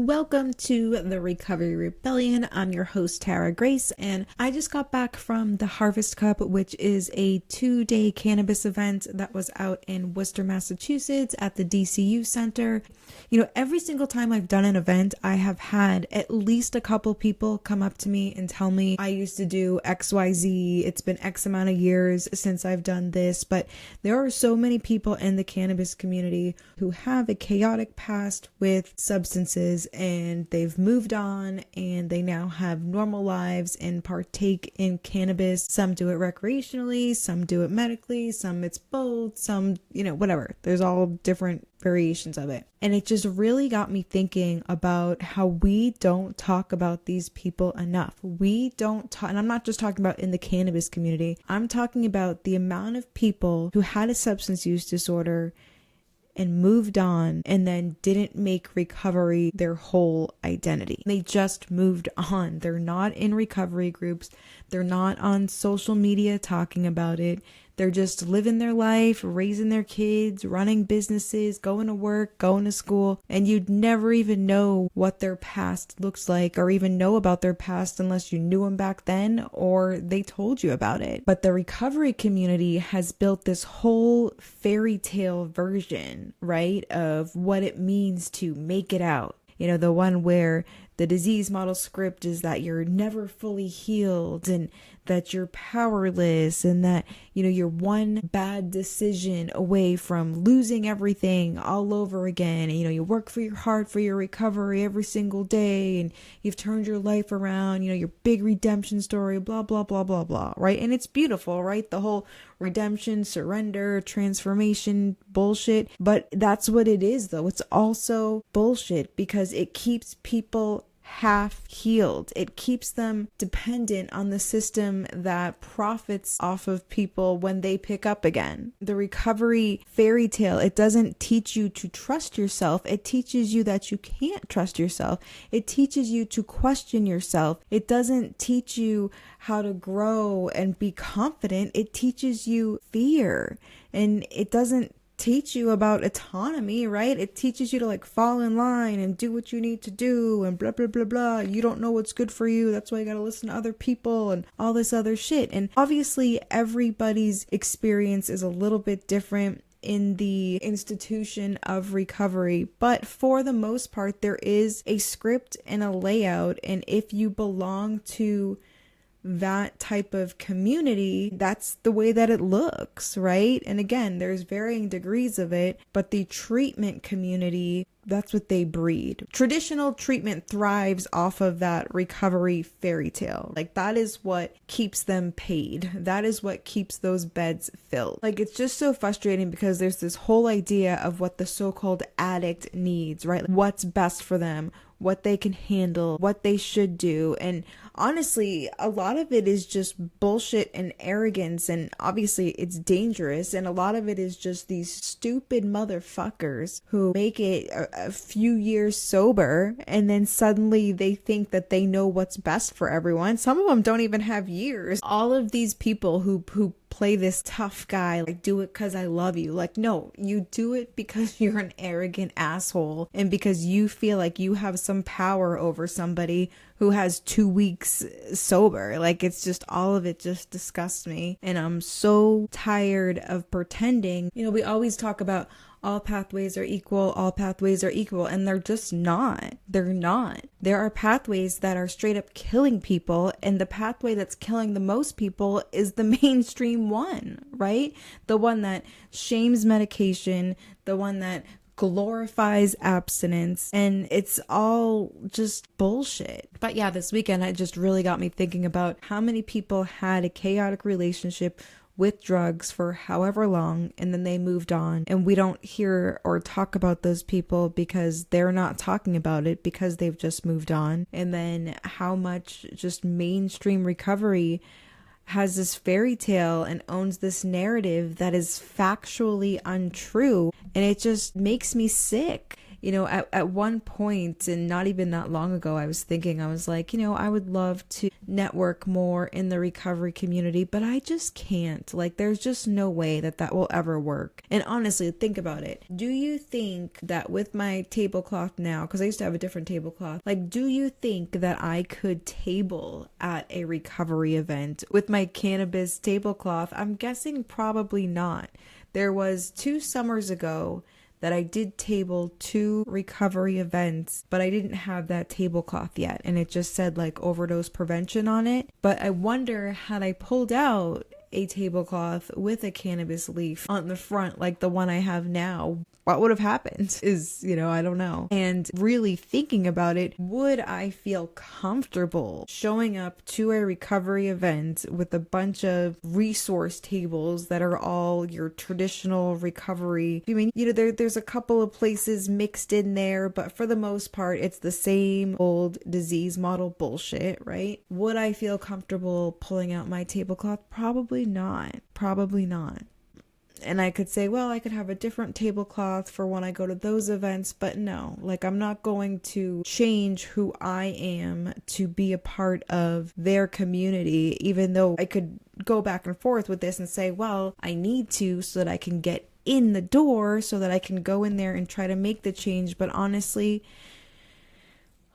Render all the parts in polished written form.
Welcome to the Recovery Rebellion. I'm your host, Tara Grace, and I just got back from the Harvest Cup, which is a 2-day cannabis event that was out in Worcester, Massachusetts at the DCU Center. You know, every single time I've done an event, I have had at least a couple people come up to me and tell me, I used to do XYZ, it's been X amount of years since I've done this, but there are so many people in the cannabis community who have a chaotic past with substances, and they've moved on and they now have normal lives and partake in cannabis. Some do it recreationally, some do it medically, some it's both, some, whatever. There's all different variations of it. And it just really got me thinking about how we don't talk about these people enough. We don't talk, and I'm not just talking about in the cannabis community. I'm talking about the amount of people who had a substance use disorder and moved on and then didn't make recovery their whole identity. They just moved on. They're not in recovery groups. They're not on social media talking about it. They're just living their life, raising their kids, running businesses, going to work, going to school, and you'd never even know what their past looks like or even know about their past unless you knew them back then or they told you about it. But the recovery community has built this whole fairy tale version, right, of what it means to make it out. You know, the one where the disease model script is that you're never fully healed and that you're powerless and that, you're one bad decision away from losing everything all over again. And, you work hard for your recovery every single day and you've turned your life around, your big redemption story, blah, blah, blah, blah, blah, right? And it's beautiful, right? The whole redemption, surrender, transformation bullshit. But that's what it is, though. It's also bullshit because it keeps people half healed. It keeps them dependent on the system that profits off of people when they pick up again. The recovery fairy tale, it doesn't teach you to trust yourself. It teaches you that you can't trust yourself. It teaches you to question yourself. It doesn't teach you how to grow and be confident. It teaches you fear, and it doesn't teach you about autonomy, right? It teaches you to fall in line and do what you need to do and blah, blah, blah, blah. You don't know what's good for you. That's why you got to listen to other people and all this other shit. And obviously everybody's experience is a little bit different in the institution of recovery, but for the most part, there is a script and a layout. And if you belong to that type of community, that's the way that it looks, right? And again, there's varying degrees of it, but the treatment community, that's what they breed. Traditional treatment thrives off of that recovery fairy tale. That is what keeps them paid. That is what keeps those beds filled. It's just so frustrating because there's this whole idea of what the so-called addict needs, right? What's best for them, what they can handle, what they should do. And honestly, a lot of it is just bullshit and arrogance, and obviously it's dangerous, and a lot of it is just these stupid motherfuckers who make it a few years sober and then suddenly they think that they know what's best for everyone. Some of them don't even have years. All of these people who play this tough guy, do it because I love you. No, you do it because you're an arrogant asshole and because you feel like you have some power over somebody who has 2 weeks sober. It's just, all of it just disgusts me. And I'm so tired of pretending. We always talk about all pathways are equal, and they're just not. They're not. There are pathways that are straight up killing people, and the pathway that's killing the most people is the mainstream one, right? The one that shames medication, the one that glorifies abstinence, and it's all just bullshit. But yeah, this weekend it just really got me thinking about how many people had a chaotic relationship with drugs for however long, and then they moved on, and we don't hear or talk about those people because they're not talking about it because they've just moved on. And then how much just mainstream recovery has this fairy tale and owns this narrative that is factually untrue, and it just makes me sick. At one point, and not even that long ago, I was thinking, I was like, I would love to network more in the recovery community, but I just can't. Like, there's just no way that will ever work. And honestly, think about it. Do you think that with my tablecloth now, because I used to have a different tablecloth, like, do you think that I could table at a recovery event with my cannabis tablecloth? I'm guessing probably not. There was 2 summers ago that I did table 2 recovery events, but I didn't have that tablecloth yet. And it just said like overdose prevention on it. But I wonder, had I pulled out a tablecloth with a cannabis leaf on the front, like the one I have now, what would have happened is, I don't know. And really thinking about it, would I feel comfortable showing up to a recovery event with a bunch of resource tables that are all your traditional recovery? I mean, there's a couple of places mixed in there, but for the most part, it's the same old disease model bullshit, right? Would I feel comfortable pulling out my tablecloth? Probably not. Probably not. And I could say, well, I could have a different tablecloth for when I go to those events, but no, like, I'm not going to change who I am to be a part of their community, even though I could go back and forth with this and say, well, I need to so that I can get in the door, so that I can go in there and try to make the change. But honestly,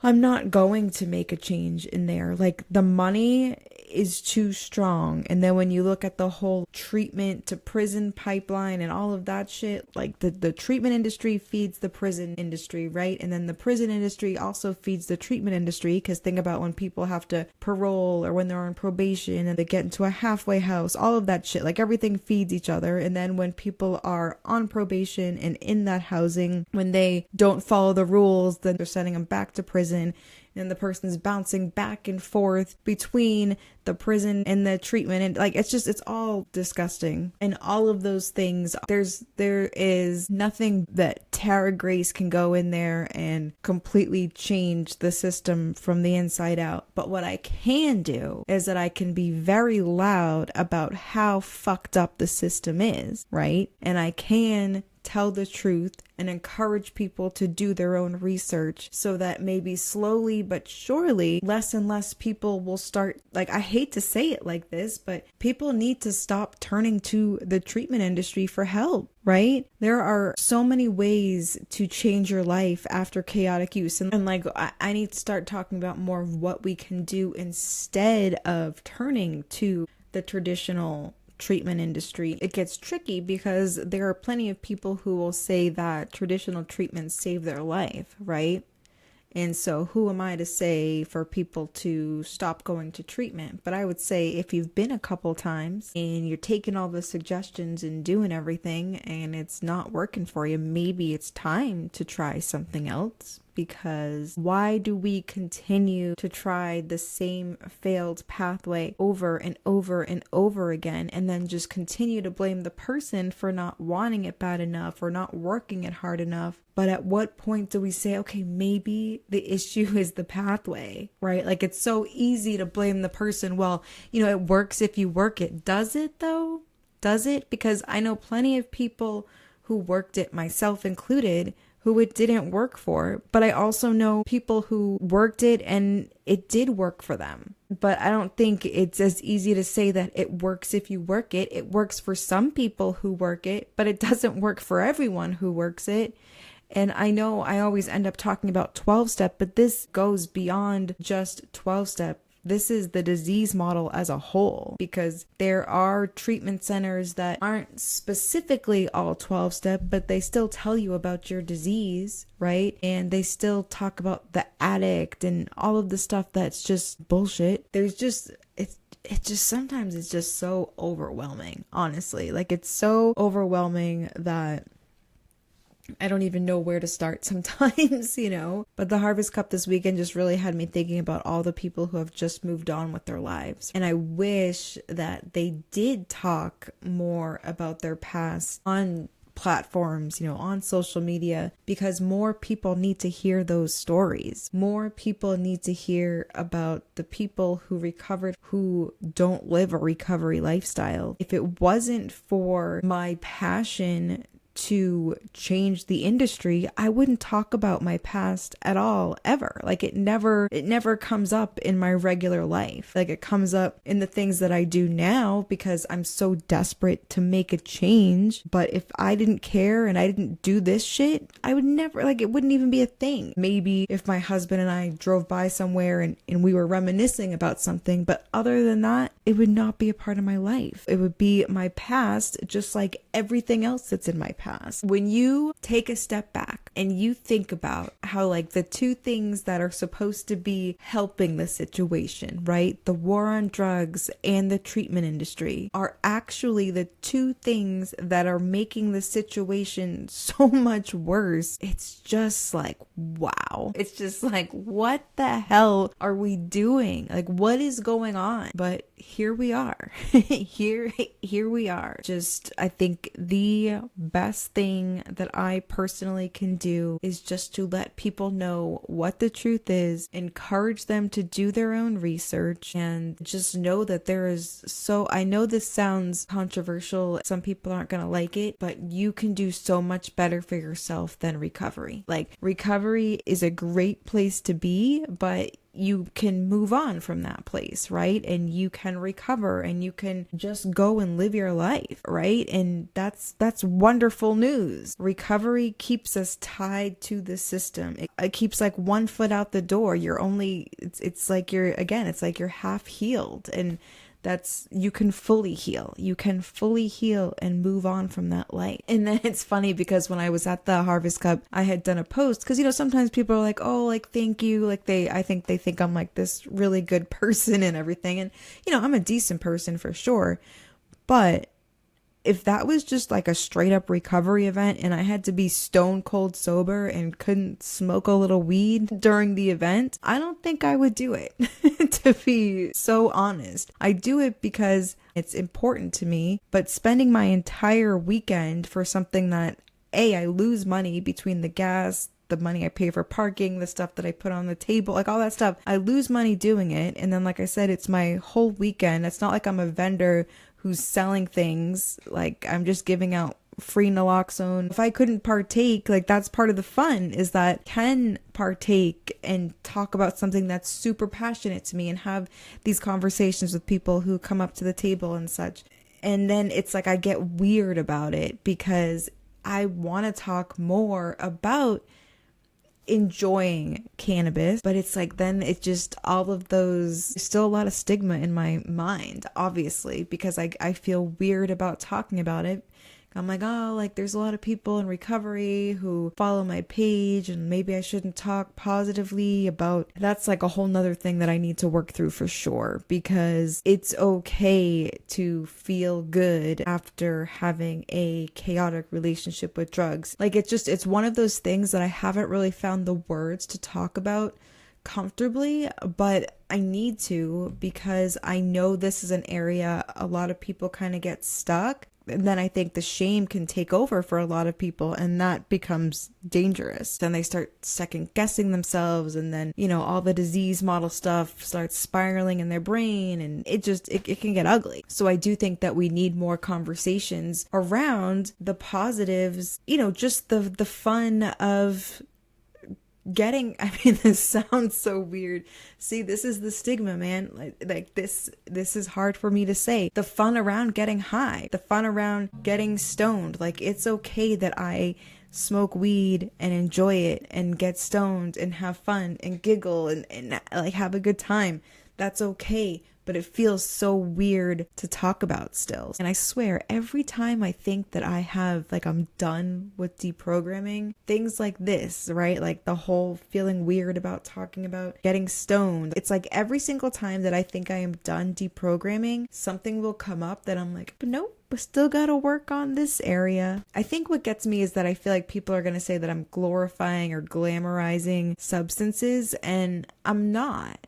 I'm not going to make a change in there. Like, the money is too strong. And then when you look at the whole treatment to prison pipeline and all of that shit, like the treatment industry feeds the prison industry, right? And then the prison industry also feeds the treatment industry, because think about when people have to parole or when they're on probation and they get into a halfway house, all of that shit, like everything feeds each other. And then when people are on probation and in that housing, when they don't follow the rules, then they're sending them back to prison. And the person's bouncing back and forth between the prison and the treatment. And like, it's all disgusting. And all of those things, there is nothing that Tara Grace can go in there and completely change the system from the inside out. But what I can do is that I can be very loud about how fucked up the system is, right? And I can tell the truth and encourage people to do their own research, so that maybe slowly but surely less and less people will start, like, I hate to say it like this, but people need to stop turning to the treatment industry for help, right? There are so many ways to change your life after chaotic use. And like, I need to start talking about more of what we can do instead of turning to the traditional treatment industry. It gets tricky because there are plenty of people who will say that traditional treatments save their life, right? And so who am I to say for people to stop going to treatment? But I would say if you've been a couple times and you're taking all the suggestions and doing everything and it's not working for you, maybe it's time to try something else. Because why do we continue to try the same failed pathway over and over and over again, and then just continue to blame the person for not wanting it bad enough or not working it hard enough? But at what point do we say, okay, maybe the issue is the pathway, right? Like, it's so easy to blame the person. Well, it works if you work it. Does it though? Does it? Because I know plenty of people who worked it, myself included, who it didn't work for. But I also know people who worked it and it did work for them. But I don't think it's as easy to say that it works if you work it. It works for some people who work it, but it doesn't work for everyone who works it. And I know I always end up talking about 12-step, but this goes beyond just 12-step. This is the disease model as a whole, because there are treatment centers that aren't specifically all 12-step, but they still tell you about your disease, right? And they still talk about the addict and all of the stuff that's just bullshit. There's just, it just sometimes it's just so overwhelming, honestly. Like, it's so overwhelming that I don't even know where to start sometimes, But the Harvest Cup this weekend just really had me thinking about all the people who have just moved on with their lives. And I wish that they did talk more about their past on platforms, on social media, because more people need to hear those stories. More people need to hear about the people who recovered, who don't live a recovery lifestyle. If it wasn't for my passion to change the industry, I wouldn't talk about my past at all, ever. Like it never comes up in my regular life. Like it comes up in the things that I do now because I'm so desperate to make a change. But if I didn't care and I didn't do this shit, I would never, like, it wouldn't even be a thing. Maybe if my husband and I drove by somewhere and we were reminiscing about something, but other than that, it would not be a part of my life. It would be my past, just like everything else that's in my past. When you take a step back and you think about how, like, the two things that are supposed to be helping the situation, right? The war on drugs and the treatment industry are actually the two things that are making the situation so much worse. It's just like, wow. It's just like, what the hell are we doing? Like, what is going on? But here we are. here we are. Just, I think the best thing that I personally can do is just to let people know what the truth is, encourage them to do their own research, and just know that I know this sounds controversial. Some people aren't going to like it, but you can do so much better for yourself than recovery. Like, recovery is a great place to be, but you can move on from that place, right? And you can recover and you can just go and live your life, right? And that's wonderful news. Recovery keeps us tied to the system. It keeps like one foot out the door. It's like you're half healed, and you can fully heal. You can fully heal and move on from that light. And then it's funny because when I was at the Harvest Cup, I had done a post because, sometimes people are like, oh, like, thank you. Like I think I'm like this really good person and everything. And, I'm a decent person for sure. But if that was just like a straight up recovery event and I had to be stone cold sober and couldn't smoke a little weed during the event, I don't think I would do it, to be so honest. I do it because it's important to me, but spending my entire weekend for something that, I lose money between the gas, the money I pay for parking, the stuff that I put on the table, like all that stuff. I lose money doing it. And then, like I said, it's my whole weekend. It's not like I'm a vendor who's selling things. Like, I'm just giving out free naloxone. If I couldn't partake, like, that's part of the fun, is that I can partake and talk about something that's super passionate to me and have these conversations with people who come up to the table and such. And then it's like I get weird about it because I want to talk more about enjoying cannabis, but it's like, then it just, all of those, there's still a lot of stigma in my mind, obviously, because I feel weird about talking about it. I'm like, oh, like, there's a lot of people in recovery who follow my page and maybe I shouldn't talk positively about. That's like a whole nother thing that I need to work through for sure, because it's okay to feel good after having a chaotic relationship with drugs. Like, it's one of those things that I haven't really found the words to talk about comfortably, but I need to, because I know this is an area a lot of people kind of get stuck. And then I think the shame can take over for a lot of people, and that becomes dangerous. Then they start second guessing themselves, and then, all the disease model stuff starts spiraling in their brain, and it can get ugly. So I do think that we need more conversations around the positives, just the fun of getting, this sounds so weird. See, this is the stigma, man. Like this is hard for me to say. The fun around getting high, the fun around getting stoned. Like, it's okay that I smoke weed and enjoy it and get stoned and have fun and giggle and like have a good time. That's okay. But it feels so weird to talk about still. And I swear, every time I think that I'm done with deprogramming, things like this, right? Like the whole feeling weird about talking about getting stoned. It's like every single time that I think I am done deprogramming, something will come up that I'm like, but nope, we still gotta work on this area. I think what gets me is that I feel like people are gonna say that I'm glorifying or glamorizing substances, and I'm not.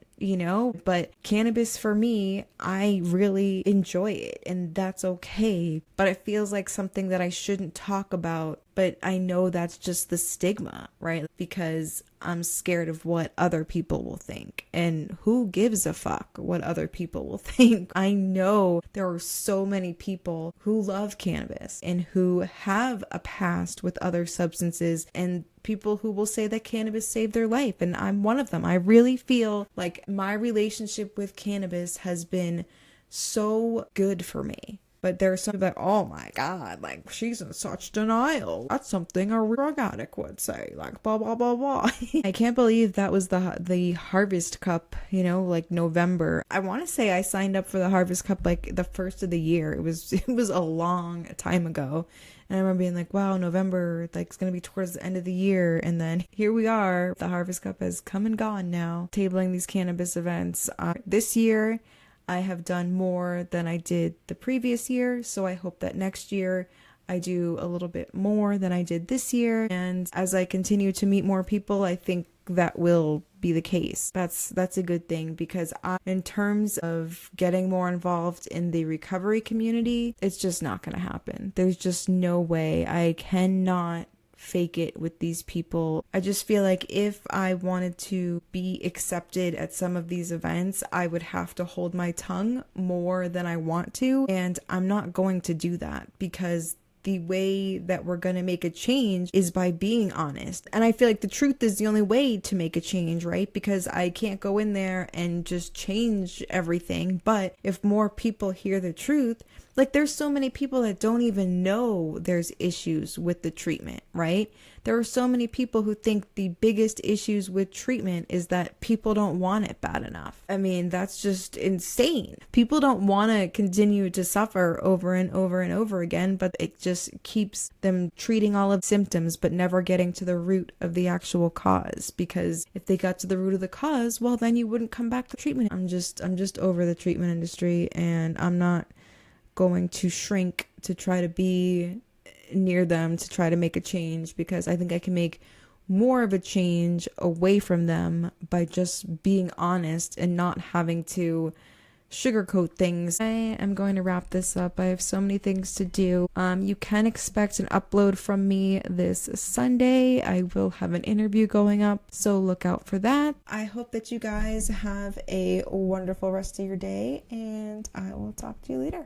But cannabis, for me, I really enjoy it, and that's okay. But it feels like something that I shouldn't talk about But I know that's just the stigma, right? Because I'm scared of what other people will think. And who gives a fuck what other people will think? I know there are so many people who love cannabis and who have a past with other substances, and people who will say that cannabis saved their life. And I'm one of them. I really feel like my relationship with cannabis has been so good for me. But there's some that, oh my God, like, she's in such denial. That's something a drug addict would say, like, blah, blah, blah, blah. I can't believe that was the Harvest Cup, you know, like November. I want to say I signed up for the Harvest Cup like the first of the year. It was a long time ago. And I remember being like, wow, November, like, it's going to be towards the end of the year. And then here we are. The Harvest Cup has come and gone now, tabling these cannabis events. This year, I have done more than I did the previous year, so I hope that next year I do a little bit more than I did this year. And as I continue to meet more people, I think that will be the case. That's a good thing, because in terms of getting more involved in the recovery community, it's just not going to happen. There's just no way. I cannot fake it with these people. I just feel like if I wanted to be accepted at some of these events, I would have to hold my tongue more than I want to, and I'm not going to do that, because the way that we're going to make a change is by being honest. And I feel like the truth is the only way to make a change, right? Because I can't go in there and just change everything. But if more people hear the truth, like, there's so many people that don't even know there's issues with the treatment, right? There are so many people who think the biggest issues with treatment is that people don't want it bad enough. I mean, that's just insane. People don't want to continue to suffer over and over and over again, but it just keeps them treating all of the symptoms but never getting to the root of the actual cause. Because if they got to the root of the cause, well, then you wouldn't come back to treatment. I'm just over the treatment industry, and I'm not going to shrink to try to be near them to try to make a change, because I think I can make more of a change away from them by just being honest and not having to sugarcoat things. I am going to wrap this up. I have so many things to do. You can expect an upload from me this Sunday. I will have an interview going up, so look out for that. I hope that you guys have a wonderful rest of your day, and I will talk to you later.